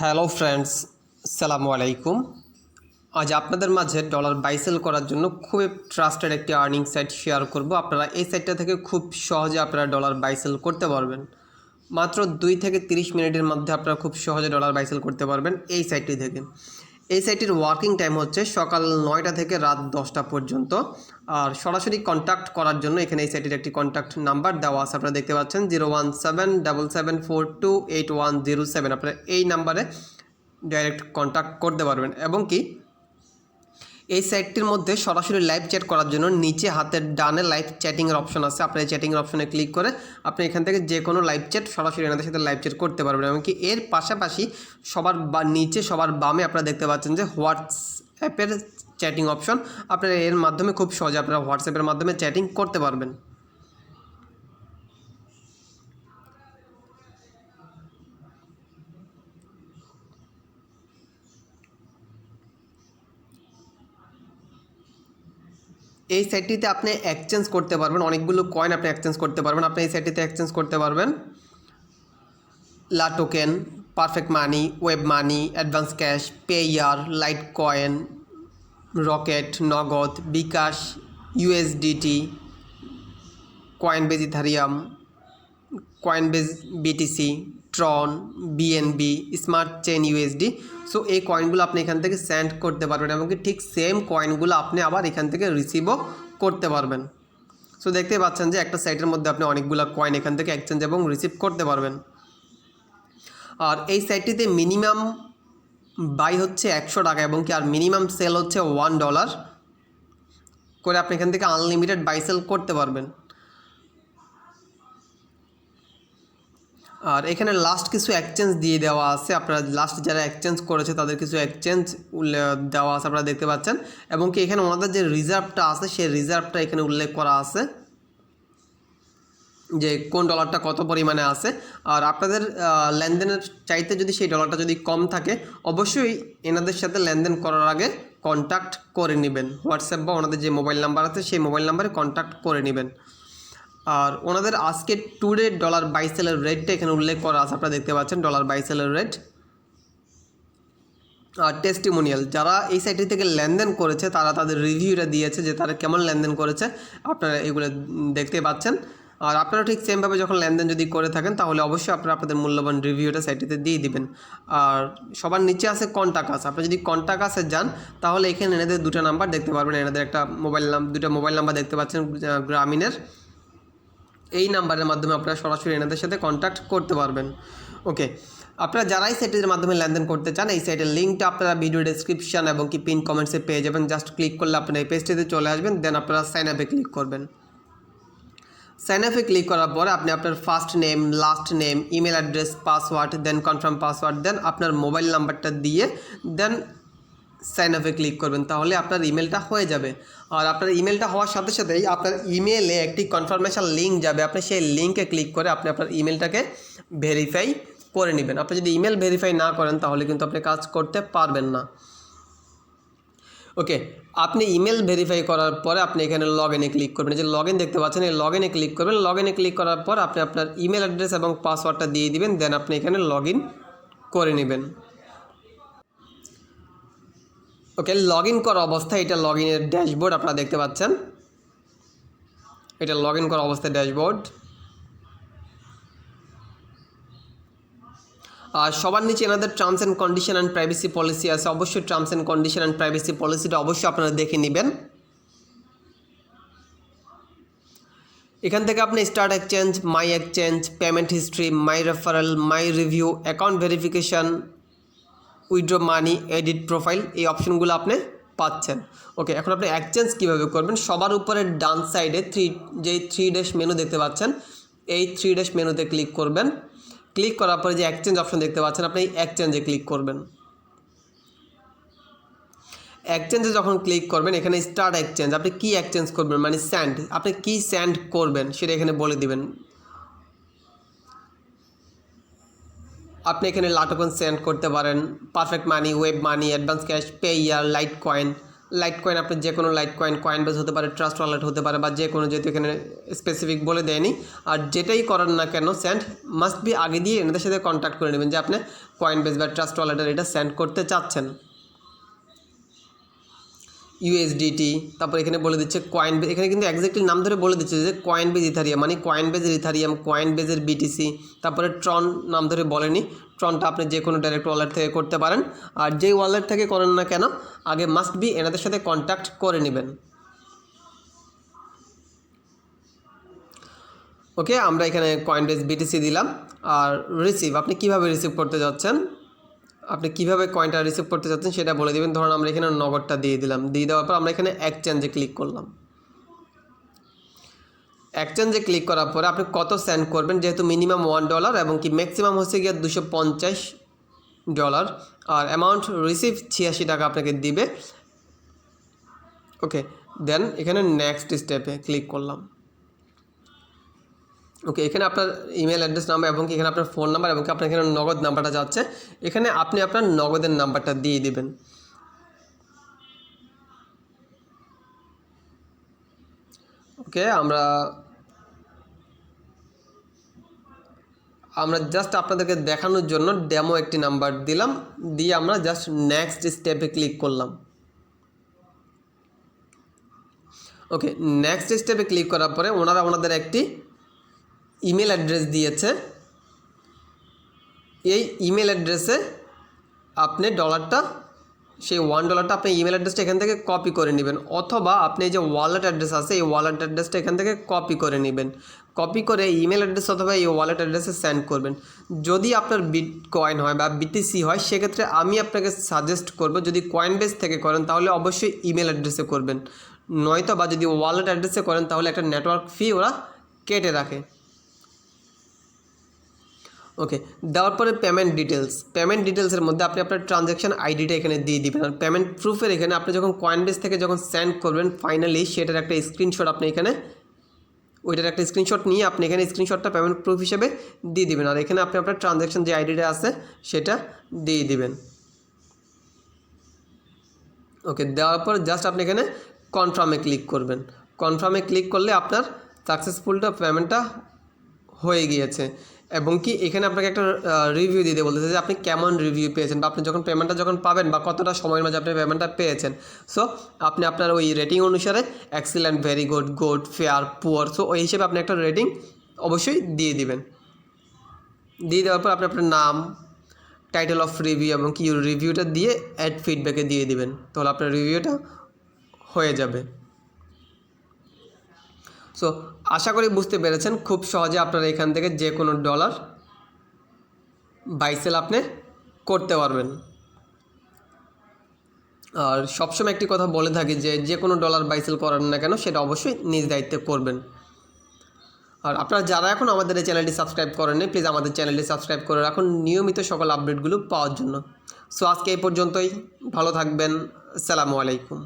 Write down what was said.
Hello friends, আসসালামু আলাইকুম। আজ আপনাদের মাঝে ডলার বাই সেল করার জন্য খুবই ট্রাস্টেড একটি আর্নিং সাইট শেয়ার করব। আপনারা এই সাইটটা থেকে খুব সহজে আপনারা ডলার বাই সেল করতে পারবেন। মাত্র 2 থেকে 30 মিনিটের মধ্যে আপনারা খুব সহজে ডলার বাই সেল করতে পারবেন এই সাইটটি থেকে। এই সাইটটির ওয়ার্কিং টাইম হচ্ছে সকাল 9টা থেকে রাত 10টা পর্যন্ত। আর সরাসরি কন্ট্যাক্ট করার জন্য এখানে এই সাইটের একটি কন্ট্যাক্ট নাম্বার দেওয়া আছে, আপনারা দেখতে পাচ্ছেন 01777428107। আপনারা এই নাম্বারে ডাইরেক্ট কন্ট্যাক্ট করতে পারবেন। এবং কি এই সাইটটির মধ্যে সরাসরি লাইভ চ্যাট করার জন্য নিচে হাতের ডানে লাইভ চ্যাটিংয়ের অপশন আছে। আপনার এই চ্যাটিংয়ের অপশনে ক্লিক করে আপনি এখান থেকে যে কোনো লাইভ চ্যাট সরাসরি এনাদের সাথে লাইভ চ্যাট করতে পারবেন। এমনকি এর পাশাপাশি নিচে সবার বামে আপনারা দেখতে পাচ্ছেন যে হোয়াটসঅ্যাপের চ্যাটিং অপশন। আপনারা এর মাধ্যমে খুব সহজে আপনারা হোয়াটসঅ্যাপের মাধ্যমে চ্যাটিং করতে পারবেন। এই সাইটটিতে আপনি এক্সচেঞ্জ করতে পারবেন, অনেকগুলো কয়েন আপনি এক্সচেঞ্জ করতে পারবেন। আপনি এই সাইটটিতে এক্সচেঞ্জ করতে পারবেন লা token, perfect money, web money, advance cash, Payeer, Litecoin, Rocket, Nagad, bKash, USDT, Coinbase Ethereum, Coinbase BTC, Tron, BNB, smart chain USD. So এই কয়েনগুলো আপনি এখান থেকে সেন্ড করতে পারবেন, এমনকি ঠিক সেম কয়েনগুলো আপনি আবার এখান থেকে রিসিভও করতে পারবেন। সো দেখতে পাচ্ছেন যে একটা সাইটের মধ্যে আপনি অনেকগুলো কয়েন এখান থেকে এক্সচেঞ্জ এবং রিসিভ করতে পারবেন। আর এই সাইটটিতে মিনিমাম বাই হচ্ছে 100 টাকা এবং কি আর মিনিমাম সেল হচ্ছে $1 করে। আপনি এখান থেকে আনলিমিটেড বাই সেল করতে পারবেন। আর এখানে লাস্ট কিছু এক্সচেঞ্জ দিয়ে দেওয়া আছে, আপনারা লাস্ট যারা এক্সচেঞ্জ করেছে তাদের কিছু এক্সচেঞ্জ দেওয়া আছে আপনারা দেখতে পাচ্ছেন। এবং কি এখানে ওনাদের যে রিজার্ভটা আছে সেই রিজার্ভটা এখানে উল্লেখ করা আছে যে কোন ডলারটা কত পরিমাণে আছে। আর আপনাদের লেনদেনের চাইতে যদি সেই ডলারটা যদি কম থাকে অবশ্যই এনাদের সাথে লেনদেন করার আগে কন্ট্যাক্ট করে নেবেন। হোয়াটসঅ্যাপ বা ওনাদের যে মোবাইল নাম্বার আছে সেই মোবাইল নাম্বারে কন্ট্যাক্ট করে নেবেন। আর ওনাদের আজকে টুডে ডলার বাই সেলের রেটটা এখানে উল্লেখ করা আছে, আপনারা দেখতে পাচ্ছেন ডলার বাই সেলের রেট। আর টেস্টিমোনিয়াল যারা এই সাইটটি থেকে লেনদেন করেছে তারা তাদের রিভিউটা দিয়েছে যে তারা কেমন লেনদেন করেছে, আপনারা এগুলো দেখতে পাচ্ছেন। আর আপনারা ঠিক সেমভাবে যখন লেনদেন যদি করে থাকেন তাহলে অবশ্যই আপনারা আপনাদের মূল্যবান রিভিউটা সাইটটিতে দিয়ে দিবেন। আর সবার নিচে আছে কন্ট্যাক্ট আছে, আপনি যদি কন্ট্যাক্ট আছে যান তাহলে এখানে এনাদের দুটো নাম্বার দেখতে পারবেন। এনাদের একটা দুটো মোবাইল নাম্বার দেখতে পাচ্ছেন গ্রামীণের। এই নাম্বারের মাধ্যমে আপনারা সরাসরি এনাদের সাথে কন্ট্যাক্ট করতে পারবেন। ওকে, আপনারা যারাই সাইটের মাধ্যমে লেনদেন করতে চান এই সাইটের লিঙ্কটা আপনারা ভিডিও ডেসক্রিপশন এবং কি পিন কমেন্টসে পেয়ে যাবেন। জাস্ট ক্লিক করলে আপনারা এই পেজটিতে চলে আসবেন, দেন আপনারা সাইন আপে ক্লিক করবেন। সাইন আপে ক্লিক করার পরে আপনি আপনার first name, last name, email address, password, then confirm password, then আপনার মোবাইল নাম্বারটা দিয়ে দেন সাইন আপে ক্লিক করবেন, তাহলে আপনার ইমেলটা হয়ে যাবে। আর আপনার ইমেলটা হওয়ার সাথে সাথেই আপনার ইমেলে একটি কনফার্মেশন লিঙ্ক যাবে, আপনি সেই লিঙ্কে ক্লিক করে আপনি আপনার ইমেলটাকে ভেরিফাই করে নেবেন। আপনি যদি ইমেল ভেরিফাই না করেন তাহলে কিন্তু আপনি কাজ করতে পারবেন না। ওকে, আপনি ইমেল ভেরিফাই করার পরে আপনি এখানে লগ ইনে ক্লিক করবেন। যে লগ ইন দেখতে পাচ্ছেন এই লগ ইনে ক্লিক করবেন। লগ ইনে ক্লিক করার পর আপনি আপনার ইমেল অ্যাড্রেস এবং পাসওয়ার্ডটা দিয়ে দিবেন, দেন আপনি এখানে লগ ইন করে নেবেন। ওকে, লগ ইন করা অবস্থায় এটা লগ ইনের ড্যাশবোর্ড আপনারা দেখতে পাচ্ছেন, এটা লগ ইন করা অবস্থায় ড্যাশবোর্ড। আর সবার নিচে এনাদের terms and condition and privacy policy আছে, অবশ্যই terms and condition and privacy পলিসিটা অবশ্যই আপনারা দেখে নেবেন। এখান থেকে আপনি start exchange, my exchange, payment history, my referral, my review, account verification, withdraw money, edit profile, এই অপশনগুলো আপনি পাচ্ছেন। ওকে, এখন আপনি এক্সচেঞ্জ কীভাবে করবেন, সবার উপরে ডান সাইডে যেই 3 ড্যাশ মেনু দেখতে পাচ্ছেন এই 3 ড্যাশ মেনুতে ক্লিক করবেন। ক্লিক করার পরে যে এক্সচেঞ্জ অপশন দেখতে পাচ্ছেন আপনি এক্সচেঞ্জে ক্লিক করবেন। এক্সচেঞ্জে যখন ক্লিক করবেন এখানে স্টার্ট এক্সচেঞ্জ, আপনি কি এক্সচেঞ্জ করবেন মানে স্যান্ড, আপনি কি স্যান্ড করবেন সেটা এখানে বলে দিবেন। আপনি এখানে লা টোকেন সেন্ড করতে পারেন, perfect money, web money, advance cash, Payeer, Litecoin, Litecoin আপনি যে কোনো লাইট কয়েন, কয়েনবেস হতে পারে, ট্রাস্ট ওয়ালেট হতে পারে বা যে কোনো, যেহেতু এখানে স্পেসিফিক বলে দেয়নি। আর যেটাই করেন না কেন সেন্ড মাস্ট বি আগে দিয়ে এনাদের সাথে কন্ট্যাক্ট করে নেবেন যে আপনি কয়েনবেস বা ট্রাস্ট ওয়ালেটের এটা সেন্ড করতে চাচ্ছেন। ইউএসডিটি, তারপর এখানে বলে দিচ্ছে কয়েনবেস, এখানে কিন্তু এক্স্যাক্টলি নাম ধরে বলে দিচ্ছে যে কয়েনবেস ইথারিয়াম, মানে কয়েনবেসের ইথারিয়াম, কয়েনবেসের বিটিসি। তারপরে ট্রন নাম ধরে বলেনি, ট্রনটা আপনি যে কোনো ডাইরেক্ট ওয়ালেট থেকে করতে পারেন। আর যেই ওয়ালেট থেকে করেন না কেন আগে মাস্ট বি এনাদের সাথে কন্ট্যাক্ট করে নেবেন। ওকে, আমরা এখানে কয়েনবেস বিটিসি দিলাম। আর রিসিভ, আপনি কিভাবে রিসিভ করতে যাচ্ছেন, আপনি কিভাবে কয়েনটা রিসিভ করতে চাচ্ছেন সেটা বলে দেবেন। ধরুন আমরা এখানে নগদটা দিয়ে দিলাম, দিয়ে দেওয়ার পর আমরা এখানে এক্সচেঞ্জে ক্লিক করলাম। এক্সচেঞ্জে ক্লিক করার পরে আপনি কত সেন্ড করবেন, যেহেতু মিনিমাম $1 এবং কি ম্যাক্সিমাম হচ্ছে গিয়ে $250 আর অ্যামাউন্ট রিসিভ 86 টাকা আপনাকে দিবে। ওকে, দেন এখানে নেক্সট স্টেপে ক্লিক করলাম। ওকে, এখানে আপনার ইমেল অ্যাড্রেস নাম্বার এবং কি এখানে আপনার ফোন নাম্বার এবং কি আপনার এখানে নগদ নাম্বারটা যাচ্ছে, এখানে আপনি আপনার নগদের নাম্বারটা দিয়ে দিবেন। ওকে, আমরা জাস্ট আপনাদেরকে দেখানোর জন্য ডেমো একটি নাম্বার দিলাম, দিয়ে আমরা জাস্ট নেক্সট স্টেপে ক্লিক করলাম। ওকে, নেক্সট স্টেপে ক্লিক করার পরে ওনারা ওনাদের একটি ইমেল অ্যাড্রেস দিয়েছে, এই ইমেল অ্যাড্রেসে আপনি ডলারটা, সেই $1 আপনি ইমেল অ্যাড্রেসটা এখান থেকে কপি করে নেবেন, অথবা আপনি যে ওয়ালেট অ্যাড্রেস আছে এই ওয়ালেট অ্যাড্রেসটা এখান থেকে কপি করে নেবেন। কপি করে ইমেল অ্যাড্রেস অথবা এই ওয়ালেট অ্যাড্রেসে সেন্ড করবেন। যদি আপনার বিটকয়েন হয় বা বিটিসি হয় সেক্ষেত্রে আমি আপনাকে সাজেস্ট করব, যদি কয়েনবেস থেকে করেন তাহলে অবশ্যই ইমেল অ্যাড্রেসে করবেন, নয়তো বা যদি ওয়ালেট অ্যাড্রেসে করেন তাহলে একটা নেটওয়ার্ক ফি ওরা কেটে রাখে। ওকে, দেওয়ার পরে পেমেন্ট ডিটেলসের মধ্যে আপনি আপনার ট্রানজ্যাকশান আইডিটা এখানে দিয়ে দিবেন। আর পেমেন্ট প্রুফের এখানে আপনি যখন কয়েনবেস থেকে যখন সেন্ড করবেন ফাইনালি সেটার একটা স্ক্রিনশট আপনি এখানে, ওইটার একটা স্ক্রিনশট নিয়ে আপনি এখানে স্ক্রিনশটটা পেমেন্ট প্রুফ হিসেবে দিয়ে দিবেন। আর এখানে আপনি আপনার ট্রানজ্যাকশান যে আইডিটা আছে সেটা দিয়ে দিবেন। ওকে, দেওয়ার পর জাস্ট আপনি এখানে কনফার্মে ক্লিক করবেন। কনফার্মে ক্লিক করলে আপনার সাকসেসফুলটা পেমেন্টটা হয়ে গিয়েছে। এবং কি এখানে আপনাকে একটা রিভিউ দিতে বলতেছে যে আপনি কেমন রিভিউ পেয়েছেন, বা আপনি যখন পেমেন্টটা যখন পাবেন বা কতটা সময়ের মাঝে আপনি পেমেন্টটা পেয়েছেন। সো আপনি আপনার ওই রেটিং অনুসারে excellent, very good, good, fair, poor, so ওই হিসেবে আপনি একটা রেটিং অবশ্যই দিয়ে দিবেন। দিয়ে দেওয়ার পর আপনি আপনার নাম, টাইটেল অফ রিভিউ এবং কি রিভিউটা দিয়ে অ্যাড ফিডব্যাকে দিয়ে দিবেন, তাহলে আপনার রিভিউটা হয়ে যাবে। সো আশা করি বুঝতে পেরেছেন, খুব সহজে আপনারা এখান থেকে যে কোনো ডলার বাই সেল আপনি করতে পারবেন। আর সবসময় একটি কথা বলে থাকি যে কোনো ডলার বাই সেল করেন না কেন সেটা অবশ্যই নিজ দায়িত্বে করবেন। আর আপনারা যারা এখন আমাদের এই চ্যানেলটি সাবস্ক্রাইব করেননি প্লিজ আমাদের চ্যানেলটি সাবস্ক্রাইব করে রাখুন নিয়মিত সকল আপডেটগুলো পাওয়ার জন্য। সো আজকে এই পর্যন্তই, ভালো থাকবেন, আসসালামু আলাইকুম।